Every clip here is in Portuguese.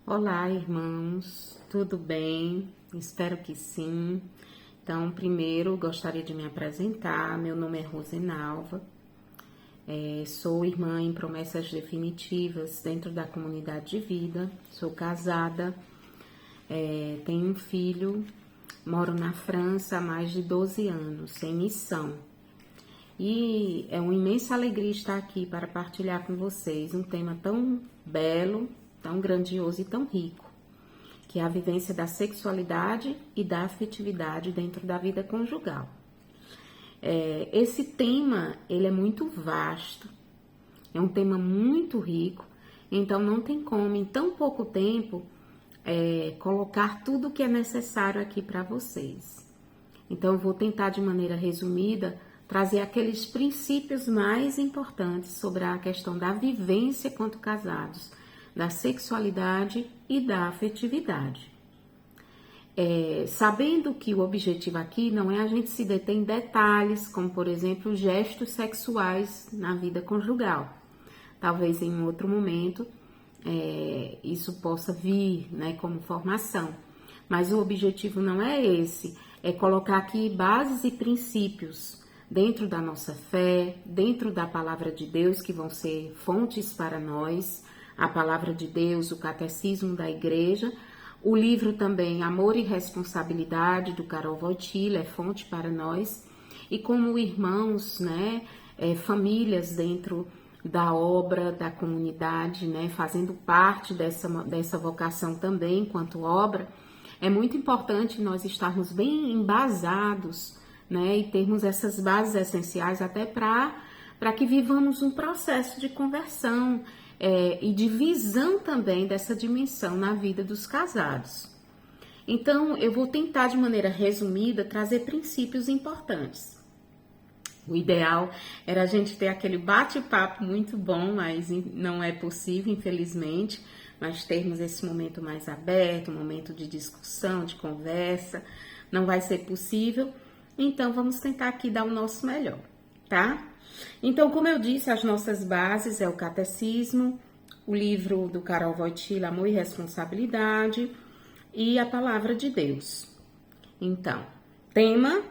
Olá, irmãos, tudo bem? Espero que sim. Então, primeiro gostaria de me apresentar. Meu nome é Rosenalva, sou irmã em promessas definitivas dentro da comunidade de vida. Sou casada, tenho um filho, moro na França há mais de 12 anos, em missão. E é uma imensa alegria estar aqui para partilhar com vocês um tema tão belo, tão grandioso e tão rico, que é a vivência da sexualidade e da afetividade dentro da vida conjugal. Esse tema, ele é muito vasto, é um tema muito rico, então não tem como, em tão pouco tempo, colocar tudo o que é necessário aqui para vocês. Então, eu vou tentar, de maneira resumida, trazer aqueles princípios mais importantes sobre a questão da vivência quanto casados, da sexualidade e da afetividade. Sabendo que o objetivo aqui não é a gente se deter em detalhes, como por exemplo gestos sexuais na vida conjugal. Talvez em um outro momento isso possa vir, né, como formação. Mas o objetivo não é esse, é colocar aqui bases e princípios dentro da nossa fé, dentro da palavra de Deus, que vão ser fontes para nós, a palavra de Deus, o catecismo da igreja, o livro também Amor e Responsabilidade, do Karol Wojtyla, é fonte para nós, e como irmãos, né, famílias dentro da obra, da comunidade, né, fazendo parte dessa vocação também, enquanto obra, é muito importante nós estarmos bem embasados, né, e termos essas bases essenciais até para que vivamos um processo de conversão e de visão também dessa dimensão na vida dos casados. Então, eu vou tentar de maneira resumida trazer princípios importantes. O ideal era a gente ter aquele bate-papo muito bom, mas não é possível, infelizmente, nós termos esse momento mais aberto, um momento de discussão, de conversa, não vai ser possível. Então, vamos tentar aqui dar o nosso melhor, tá? Então, como eu disse, as nossas bases é o catecismo, o livro do Karol Wojtyla, Amor e Responsabilidade, e a palavra de Deus. Então, tema: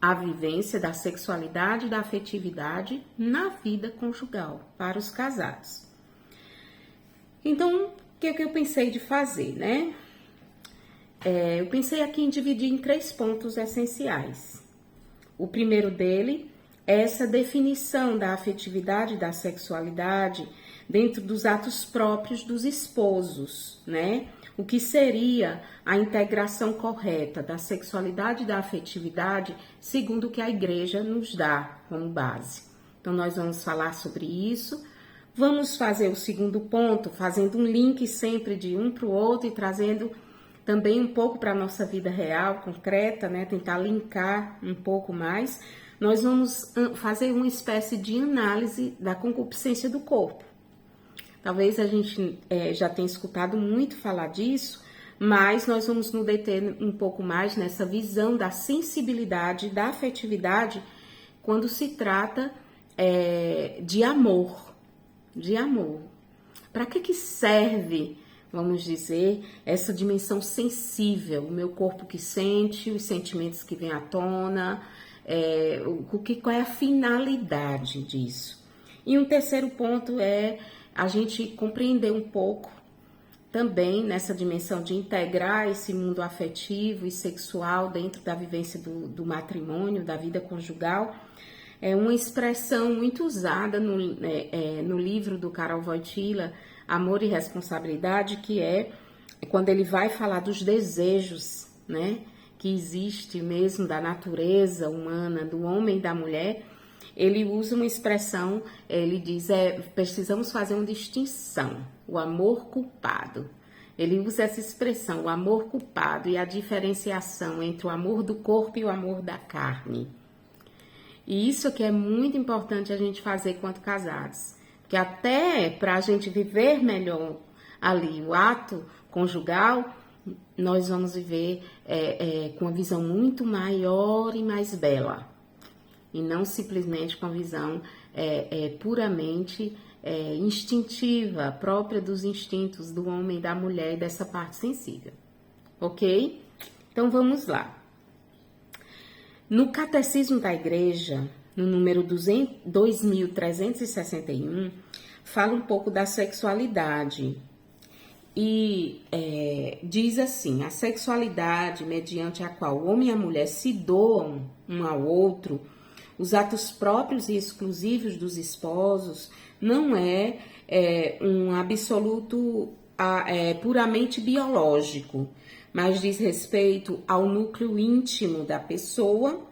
a vivência da sexualidade e da afetividade na vida conjugal para os casados. Então, o que eu pensei de fazer, né? Eu pensei aqui em dividir em 3 pontos essenciais. O primeiro dele é essa definição da afetividade e da sexualidade dentro dos atos próprios dos esposos, né? O que seria a integração correta da sexualidade e da afetividade segundo o que a igreja nos dá como base. Então, nós vamos falar sobre isso. Vamos fazer o segundo ponto, fazendo um link sempre de um para o outro e trazendo também um pouco para a nossa vida real, concreta, né? Tentar linkar um pouco mais. Nós vamos fazer uma espécie de análise da concupiscência do corpo. Talvez a gente já tenha escutado muito falar disso, mas nós vamos nos deter um pouco mais nessa visão da sensibilidade, da afetividade, quando se trata de amor. De amor. Para que serve, vamos dizer, essa dimensão sensível, o meu corpo que sente, os sentimentos que vêm à tona, qual é a finalidade disso? E um terceiro ponto é a gente compreender um pouco também nessa dimensão de integrar esse mundo afetivo e sexual dentro da vivência do matrimônio, da vida conjugal. É uma expressão muito usada no livro do Karol Wojtyla, Amor e Responsabilidade, que é quando ele vai falar dos desejos, né, que existe mesmo da natureza humana, do homem e da mulher. Ele usa uma expressão, ele diz, precisamos fazer uma distinção, o amor culpado. Ele usa essa expressão, o amor culpado, e a diferenciação entre o amor do corpo e o amor da carne. E isso que é muito importante a gente fazer quanto casados, porque até para a gente viver melhor ali o ato conjugal, nós vamos viver com uma visão muito maior e mais bela. E não simplesmente com a visão puramente instintiva, própria dos instintos do homem e da mulher e dessa parte sensível, ok? Então vamos lá. No Catecismo da Igreja, no número 2361, fala um pouco da sexualidade e diz assim: a sexualidade mediante a qual o homem e a mulher se doam um ao outro, os atos próprios e exclusivos dos esposos, não é um absoluto puramente biológico, mas diz respeito ao núcleo íntimo da pessoa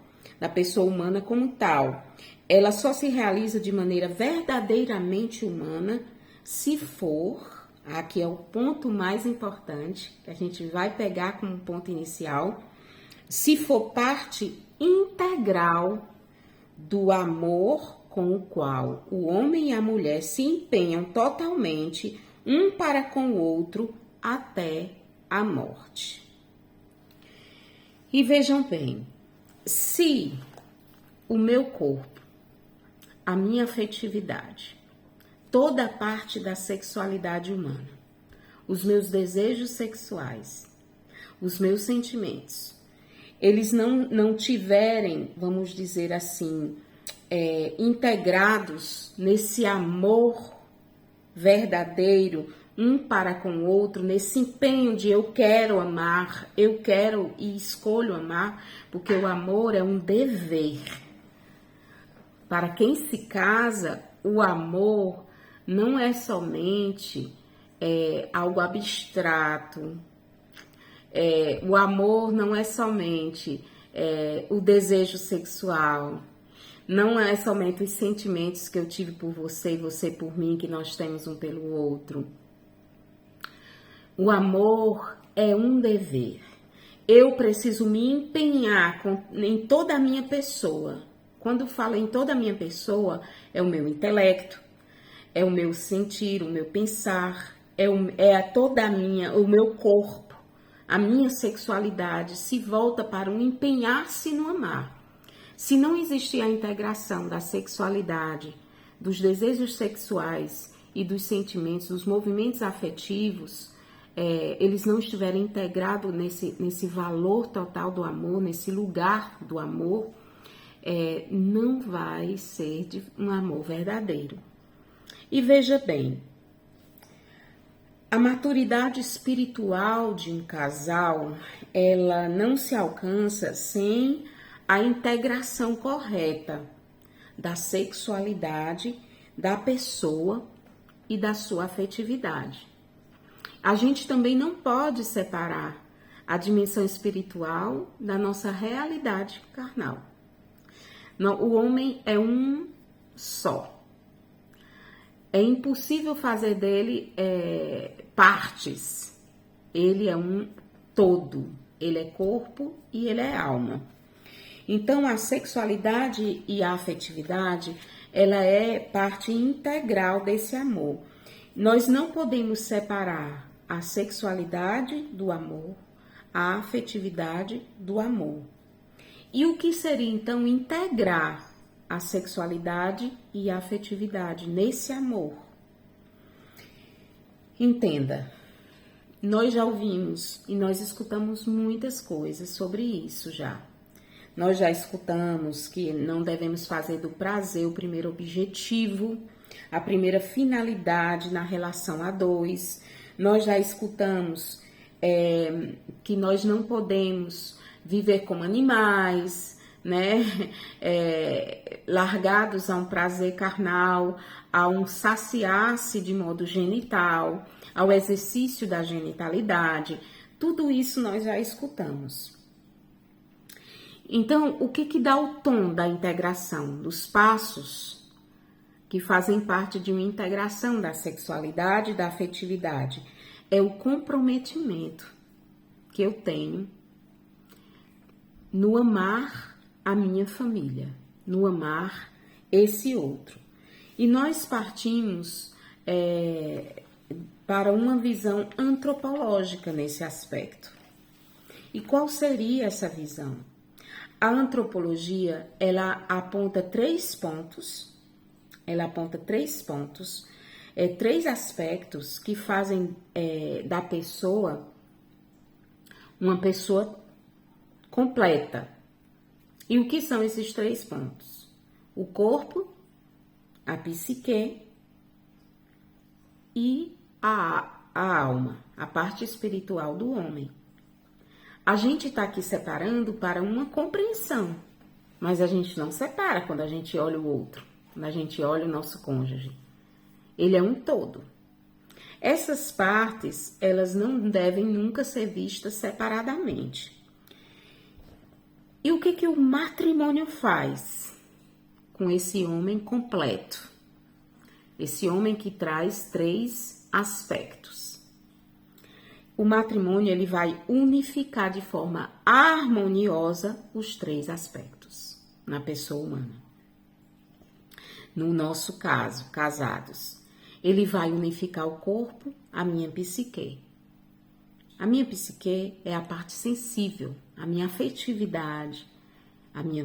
humana como tal. Ela só se realiza de maneira verdadeiramente humana se for, aqui é o ponto mais importante, que a gente vai pegar como ponto inicial, se for parte integral do amor com o qual o homem e a mulher se empenham totalmente um para com o outro até a morte. E vejam bem, se o meu corpo, a minha afetividade, toda a parte da sexualidade humana, os meus desejos sexuais, os meus sentimentos, eles não tiverem, vamos dizer assim, integrados nesse amor verdadeiro, um para com o outro, nesse empenho de eu quero amar, eu quero e escolho amar, porque o amor é um dever. Para quem se casa, o amor não é somente algo abstrato, o amor não é somente o desejo sexual, não é somente os sentimentos que eu tive por você e você por mim, que nós temos um pelo outro. O amor é um dever. Eu preciso me empenhar em toda a minha pessoa. Quando falo em toda a minha pessoa, é o meu intelecto, é o meu sentir, o meu pensar, o meu corpo, a minha sexualidade se volta para um empenhar-se no amar. Se não existir a integração da sexualidade, dos desejos sexuais e dos sentimentos, dos movimentos afetivos, eles não estiverem integrados nesse valor total do amor, nesse lugar do amor, não vai ser um amor verdadeiro. E veja bem, a maturidade espiritual de um casal, ela não se alcança sem a integração correta da sexualidade da pessoa e da sua afetividade. A gente também não pode separar a dimensão espiritual da nossa realidade carnal. Não, o homem é um só. É impossível fazer dele partes. Ele é um todo. Ele é corpo e ele é alma. Então, a sexualidade e a afetividade, ela é parte integral desse amor. Nós não podemos separar a sexualidade do amor, a afetividade do amor. E o que seria, então, integrar a sexualidade e a afetividade nesse amor? Entenda, nós já ouvimos e nós escutamos muitas coisas sobre isso já. Nós já escutamos que não devemos fazer do prazer o primeiro objetivo, a primeira finalidade na relação a dois. Nós já escutamos que nós não podemos viver como animais, né? Largados a um prazer carnal, a um saciar-se de modo genital, ao exercício da genitalidade. Tudo isso nós já escutamos. Então, o que dá o tom da integração? Dos passos que fazem parte de uma integração da sexualidade e da afetividade. É o comprometimento que eu tenho no amar a minha família, no amar esse outro. E nós partimos para uma visão antropológica nesse aspecto. E qual seria essa visão? A antropologia, ela aponta três pontos 3 aspectos que fazem da pessoa uma pessoa completa. E o que são esses 3 pontos? O corpo, a psique e a alma, a parte espiritual do homem. A gente está aqui separando para uma compreensão, mas a gente não separa quando a gente olha o outro, quando a gente olha o nosso cônjuge. Ele é um todo. Essas partes, elas não devem nunca ser vistas separadamente. E o que o matrimônio faz com esse homem completo? Esse homem que traz 3 aspectos. O matrimônio, ele vai unificar de forma harmoniosa os 3 aspectos na pessoa humana. No nosso caso, casados, ele vai unificar o corpo, a minha psique. A minha psique é a parte sensível, a minha afetividade, a minha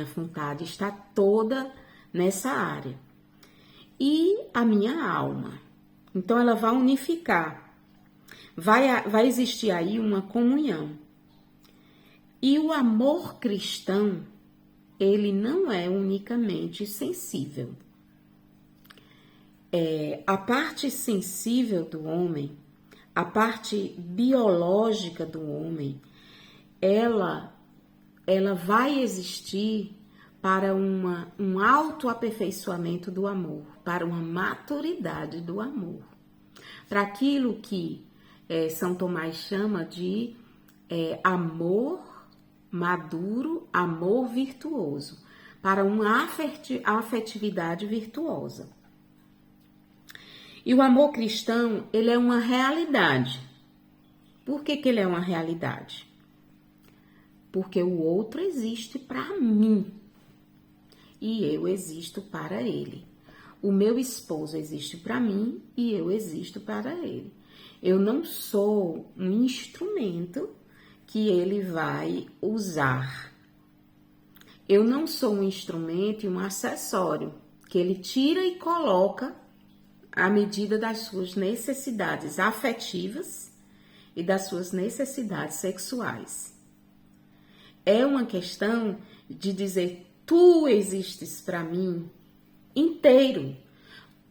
vontade está toda nessa área. E a minha alma. Então, ela vai unificar. Vai existir aí uma comunhão. E o amor cristão, ele não é unicamente sensível. A parte sensível do homem, a parte biológica do homem, ela vai existir para um autoaperfeiçoamento do amor, para uma maturidade do amor, para aquilo que São Tomás chama de amor maduro, amor virtuoso, para uma afetividade virtuosa. E o amor cristão, ele é uma realidade. Por que ele é uma realidade? Porque o outro existe para mim e eu existo para ele. O meu esposo existe para mim e eu existo para ele. Eu não sou um instrumento que ele vai usar. Eu não sou um instrumento e um acessório que ele tira e coloca à medida das suas necessidades afetivas e das suas necessidades sexuais. É uma questão de dizer, tu existes para mim inteiro.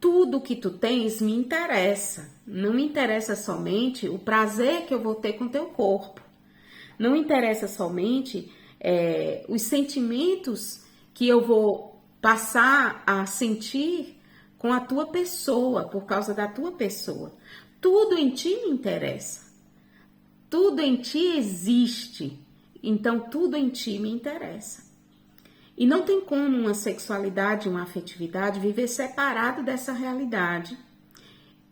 Tudo que tu tens me interessa. Não me interessa somente o prazer que eu vou ter com teu corpo. Não interessa somente os sentimentos que eu vou passar a sentir com a tua pessoa, por causa da tua pessoa. Tudo em ti me interessa. Tudo em ti existe. Então, tudo em ti me interessa. E não tem como uma sexualidade, uma afetividade viver separado dessa realidade.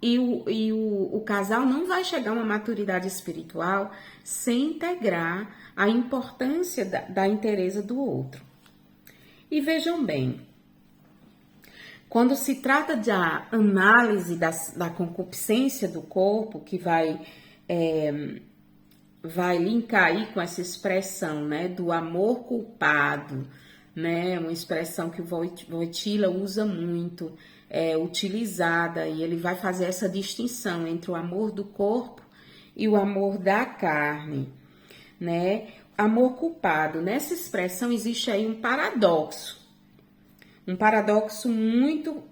E o casal não vai chegar a uma maturidade espiritual sem integrar a importância da inteireza do outro. E vejam bem, quando se trata da análise da concupiscência do corpo, que vai linkar aí com essa expressão, né, do amor culpado, né, uma expressão que o Wojtyla usa muito, utilizada, e ele vai fazer essa distinção entre o amor do corpo e o amor da carne, né? Amor culpado, nessa expressão existe aí um paradoxo muito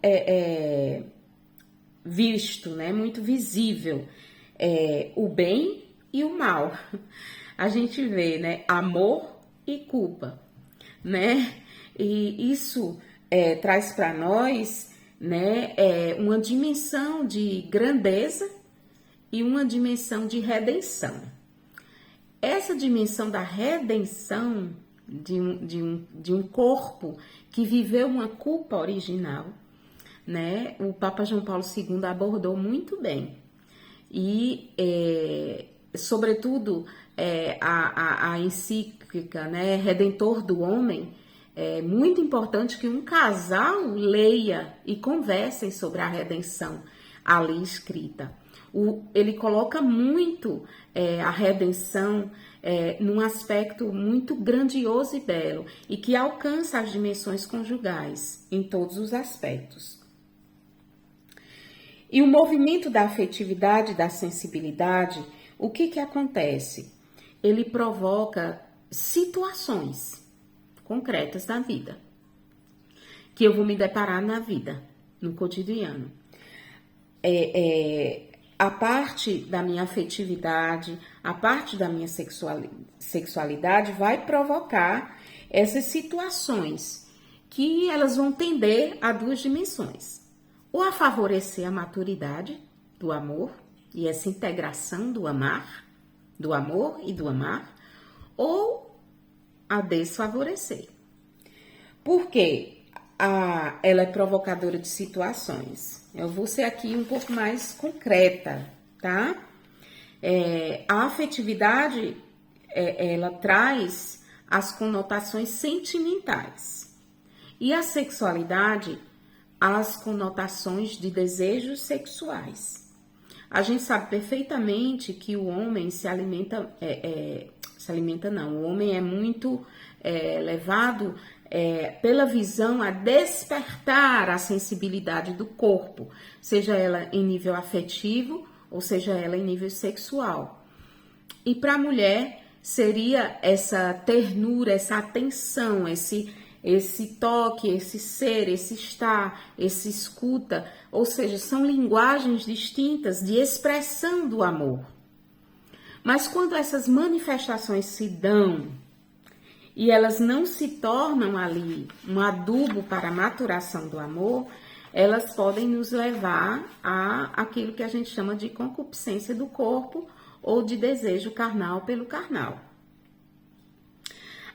visto, né? Muito visível, o bem e o mal. A gente vê, né? Amor e culpa, né? E isso traz para nós, né? Uma dimensão de grandeza e uma dimensão de redenção. Essa dimensão da redenção de um corpo que viveu uma culpa original, né? O Papa João Paulo II abordou muito bem. E, sobretudo, a encíclica, né, Redentor do Homem, é muito importante que um casal leia e conversem sobre a redenção ali escrita. Ele coloca muito a redenção num aspecto muito grandioso e belo e que alcança as dimensões conjugais em todos os aspectos. E o movimento da afetividade, da sensibilidade, o que acontece? Ele provoca situações concretas da vida, que eu vou me deparar na vida, no cotidiano. A parte da minha afetividade, a parte da minha sexualidade vai provocar essas situações que elas vão tender a duas dimensões. Ou a favorecer a maturidade do amor e essa integração do amor e do amar, ou a desfavorecer. Porque ela é provocadora de situações. Eu vou ser aqui um pouco mais concreta, tá? A afetividade, ela traz as conotações sentimentais. E a sexualidade, as conotações de desejos sexuais. A gente sabe perfeitamente que o homem o homem é muito levado pela visão a despertar a sensibilidade do corpo, seja ela em nível afetivo ou seja ela em nível sexual. E para a mulher seria essa ternura, essa atenção, esse toque, esse ser, esse estar, esse escuta, ou seja, são linguagens distintas de expressão do amor. Mas quando essas manifestações se dão e elas não se tornam ali um adubo para a maturação do amor, elas podem nos levar a aquilo que a gente chama de concupiscência do corpo ou de desejo carnal pelo carnal.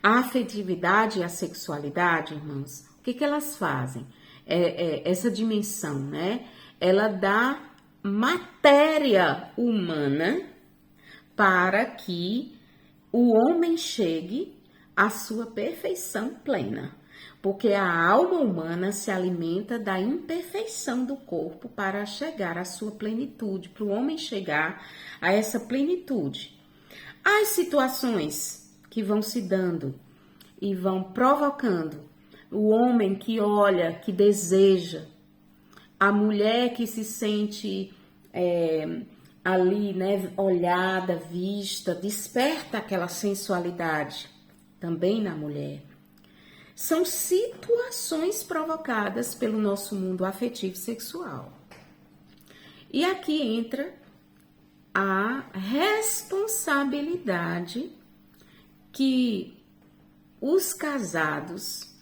A afetividade e a sexualidade, irmãos, o que elas fazem? Essa dimensão, né? Ela dá matéria humana para que o homem chegue à sua perfeição plena. Porque a alma humana se alimenta da imperfeição do corpo para chegar à sua plenitude, para o homem chegar a essa plenitude. As situações que vão se dando e vão provocando o homem que olha, que deseja, a mulher que se sente ali, né, olhada, vista, desperta aquela sensualidade também na mulher. São situações provocadas pelo nosso mundo afetivo e sexual. E aqui entra a responsabilidade que os casados,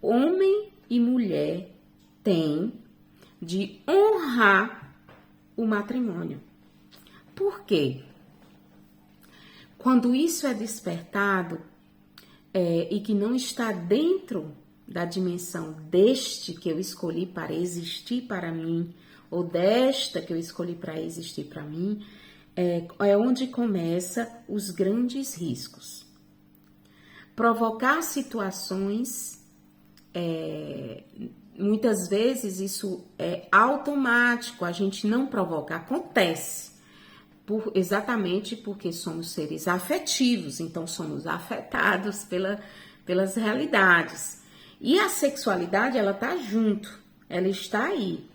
homem e mulher, têm de honrar o matrimônio. Por quê? Quando isso é despertado e que não está dentro da dimensão deste que eu escolhi para existir para mim, ou desta que eu escolhi para existir para mim, é onde começa os grandes riscos. Provocar situações, muitas vezes isso é automático, a gente não provoca, acontece, exatamente porque somos seres afetivos, então somos afetados pelas realidades. E a sexualidade, ela tá junto, ela está aí.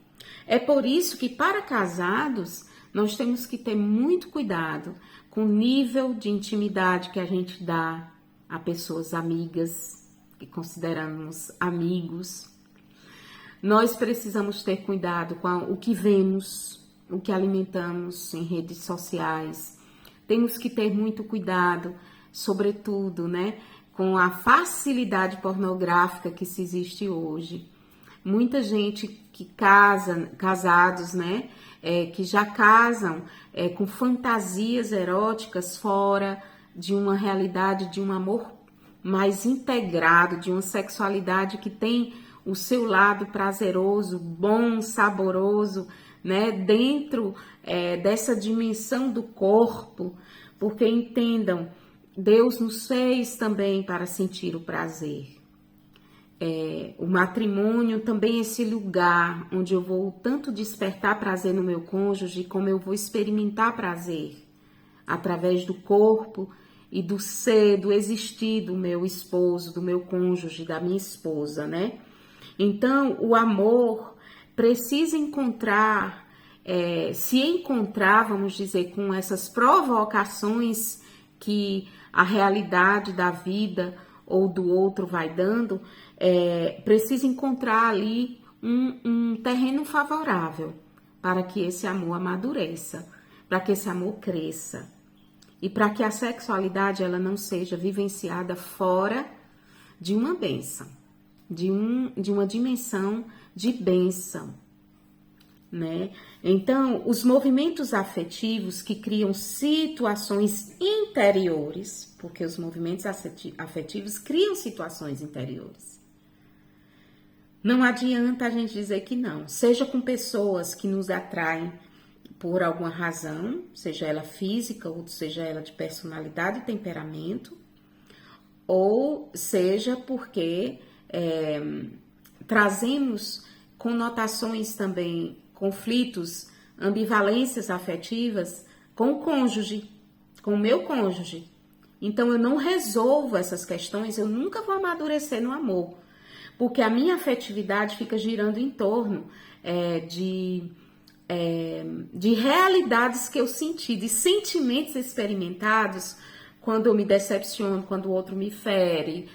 É por isso que para casados, nós temos que ter muito cuidado com o nível de intimidade que a gente dá a pessoas amigas, que consideramos amigos. Nós precisamos ter cuidado com o que vemos, o que alimentamos em redes sociais. Temos que ter muito cuidado, sobretudo, né, com a facilidade pornográfica que se existe hoje. Muita gente que casados, né, que já casam com fantasias eróticas fora de uma realidade, de um amor mais integrado, de uma sexualidade que tem o seu lado prazeroso, bom, saboroso, né, dentro dessa dimensão do corpo, porque entendam, Deus nos fez também para sentir o prazer. O matrimônio também é esse lugar onde eu vou tanto despertar prazer no meu cônjuge, como eu vou experimentar prazer através do corpo e do ser, do existir do meu esposo, do meu cônjuge, da minha esposa, né? Então, o amor precisa encontrar se encontrar, vamos dizer, com essas provocações que a realidade da vida ou do outro vai dando, precisa encontrar ali um terreno favorável para que esse amor amadureça, para que esse amor cresça e para que a sexualidade ela não seja vivenciada fora de uma bênção, de uma dimensão de bênção, né? Então, os movimentos afetivos que criam situações interiores, porque os movimentos afetivos criam situações interiores. Não adianta a gente dizer que não, seja com pessoas que nos atraem por alguma razão, seja ela física ou seja ela de personalidade e temperamento, ou seja porque trazemos conotações também, conflitos, ambivalências afetivas com o cônjuge, com o meu cônjuge. Então eu não resolvo essas questões, eu nunca vou amadurecer no amor, porque a minha afetividade fica girando em torno de realidades que eu senti, de sentimentos experimentados quando eu me decepciono, quando o outro me fere,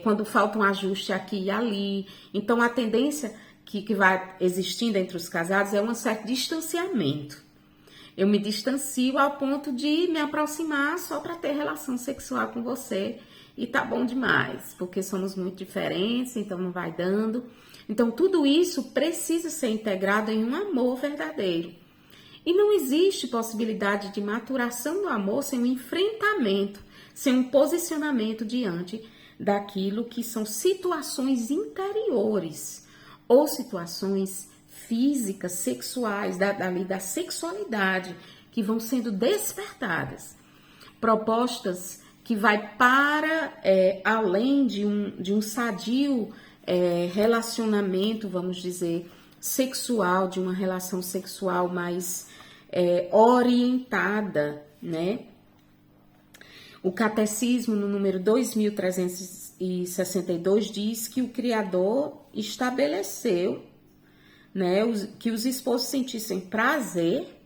quando falta um ajuste aqui e ali. Então a tendência que vai existindo entre os casados é um certo distanciamento. Eu me distancio ao ponto de me aproximar só para ter relação sexual com você e tá bom demais, porque somos muito diferentes, então não vai dando. Então tudo isso precisa ser integrado em um amor verdadeiro. E não existe possibilidade de maturação do amor sem um enfrentamento, sem um posicionamento diante daquilo que são situações interiores ou situações físicas, sexuais, da sexualidade, que vão sendo despertadas. Propostas que vai para além de um sadio relacionamento, vamos dizer, sexual, de uma relação sexual mais orientada, né? O Catecismo, no número 2362, diz que o Criador estabeleceu, né, que os esposos sentissem prazer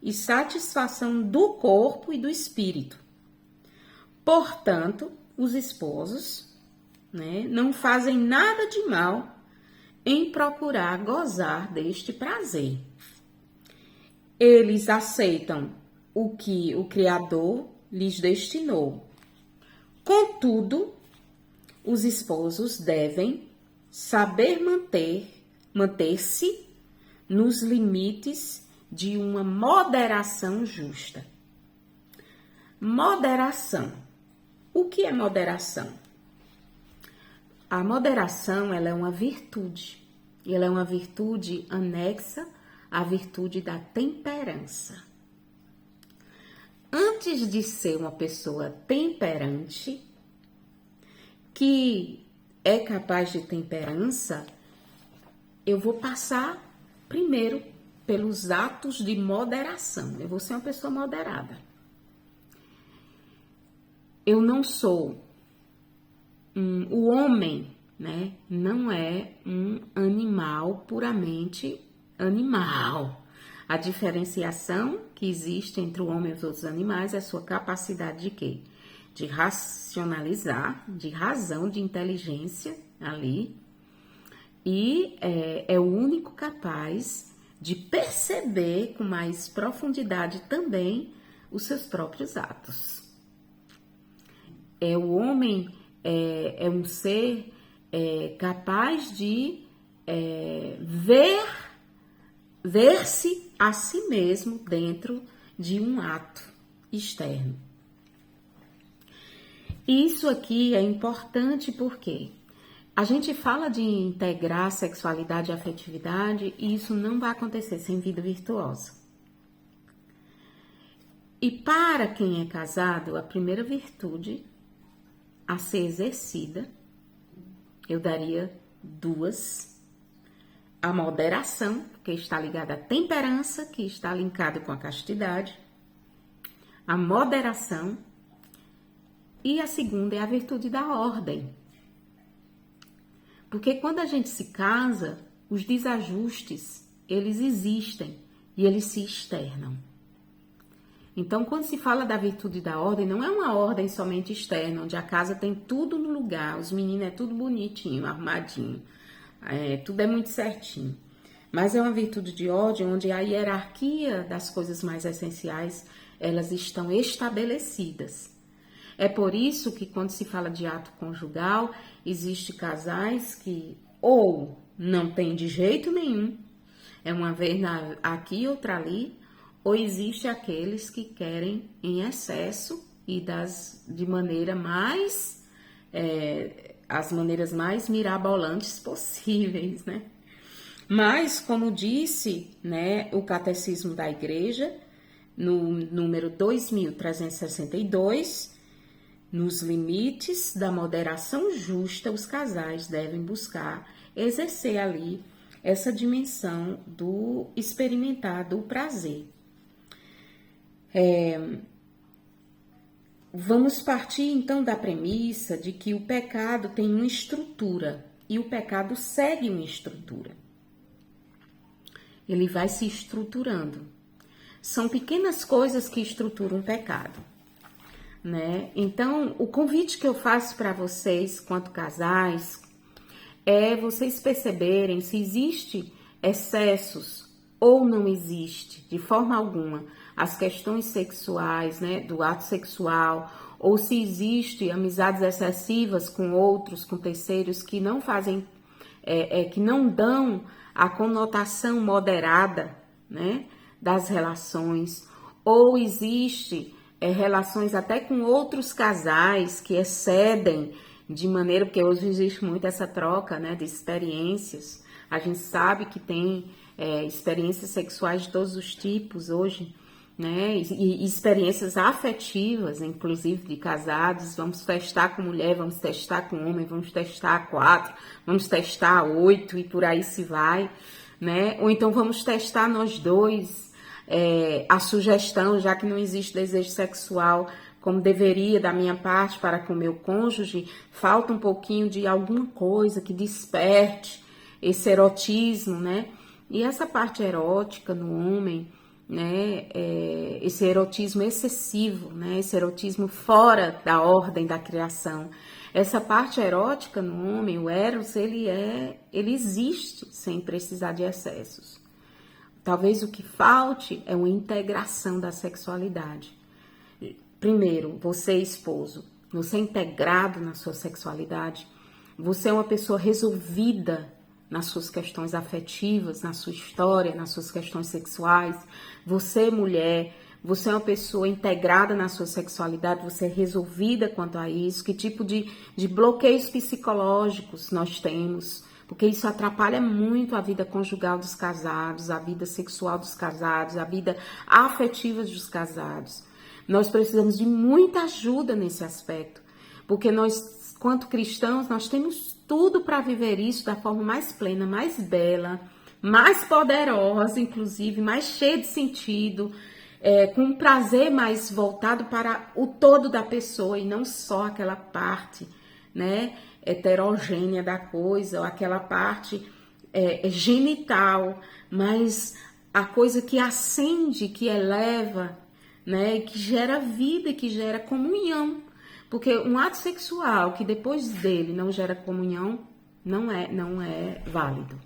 e satisfação do corpo e do espírito. Portanto, os esposos, né, não fazem nada de mal em procurar gozar deste prazer. Eles aceitam o que o Criador lhes destinou. Contudo, os esposos devem saber manter-se nos limites de uma moderação justa. Moderação. O que é moderação? A moderação, ela é uma virtude. Ela é uma virtude anexa à virtude da temperança. Antes de ser uma pessoa temperante, que é capaz de temperança, eu vou passar primeiro pelos atos de moderação. Eu vou ser uma pessoa moderada. Eu não sou o homem, né? Não é um animal puramente animal. A diferenciação que existe entre o homem e os outros animais é a sua capacidade de quê? De racionalizar, de razão, de inteligência ali. E é o único capaz de perceber com mais profundidade também os seus próprios atos. O homem é um ser capaz de ver-se a si mesmo dentro de um ato externo. Isso aqui é importante porque a gente fala de integrar sexualidade e afetividade e isso não vai acontecer sem vida virtuosa. E para quem é casado, a primeira virtude a ser exercida, eu daria duas: a moderação, que está ligada à temperança, que está linkado com a castidade, a moderação, e a segunda é a virtude da ordem. Porque quando a gente se casa, os desajustes, eles existem, e eles se externam. Então, quando se fala da virtude da ordem, não é uma ordem somente externa, onde a casa tem tudo no lugar, os meninos é tudo bonitinho, arrumadinho, tudo é muito certinho. Mas é uma virtude de ordem onde a hierarquia das coisas mais essenciais, elas estão estabelecidas. É por isso que quando se fala de ato conjugal, existe casais que ou não tem de jeito nenhum, é uma vez aqui, outra ali, ou existe aqueles que querem em excesso e de maneira mais, as maneiras mais mirabolantes possíveis, né? Mas, como disse, né, o Catecismo da Igreja, no número 2362, nos limites da moderação justa, os casais devem buscar exercer ali essa dimensão do experimentar do prazer. Vamos partir então da premissa de que o pecado tem uma estrutura e o pecado segue uma estrutura. Ele vai se estruturando. São pequenas coisas que estruturam o pecado, né? Então, o convite que eu faço para vocês, quanto casais, é vocês perceberem se existe excessos ou não existe, de forma alguma, as questões sexuais, né, do ato sexual, ou se existe amizades excessivas com outros, com terceiros que não fazem, que não dão a conotação moderada, né, das relações, ou existe relações até com outros casais que excedem de maneira, porque hoje existe muito essa troca, né, de experiências. A gente sabe que tem experiências sexuais de todos os tipos hoje, né, e experiências afetivas, inclusive de casados. Vamos testar com mulher, vamos testar com homem, vamos testar 4, vamos testar 8 e por aí se vai, né? Ou então vamos testar nós dois, a sugestão, já que não existe desejo sexual como deveria da minha parte para com o meu cônjuge, falta um pouquinho de alguma coisa que desperte esse erotismo, né? E essa parte erótica no homem, né, esse erotismo excessivo, né, esse erotismo fora da ordem da criação, essa parte erótica no homem, o eros, ele existe sem precisar de excessos. Talvez o que falte é uma integração da sexualidade. Primeiro, você esposo, você é integrado na sua sexualidade, você é uma pessoa resolvida nas suas questões afetivas, na sua história, nas suas questões sexuais. Você, mulher, você é uma pessoa integrada na sua sexualidade, você é resolvida quanto a isso. Que tipo de bloqueios psicológicos nós temos? Porque isso atrapalha muito a vida conjugal dos casados, a vida sexual dos casados, a vida afetiva dos casados. Nós precisamos de muita ajuda nesse aspecto, porque nós, quanto cristãos, nós temos tudo para viver isso da forma mais plena, mais bela, mais poderosa, inclusive, mais cheia de sentido, com um prazer mais voltado para o todo da pessoa e não só aquela parte, né, heterogênea da coisa, ou aquela parte genital, mas a coisa que acende, que eleva, né, que gera vida e que gera comunhão. Porque um ato sexual que depois dele não gera comunhão não é válido.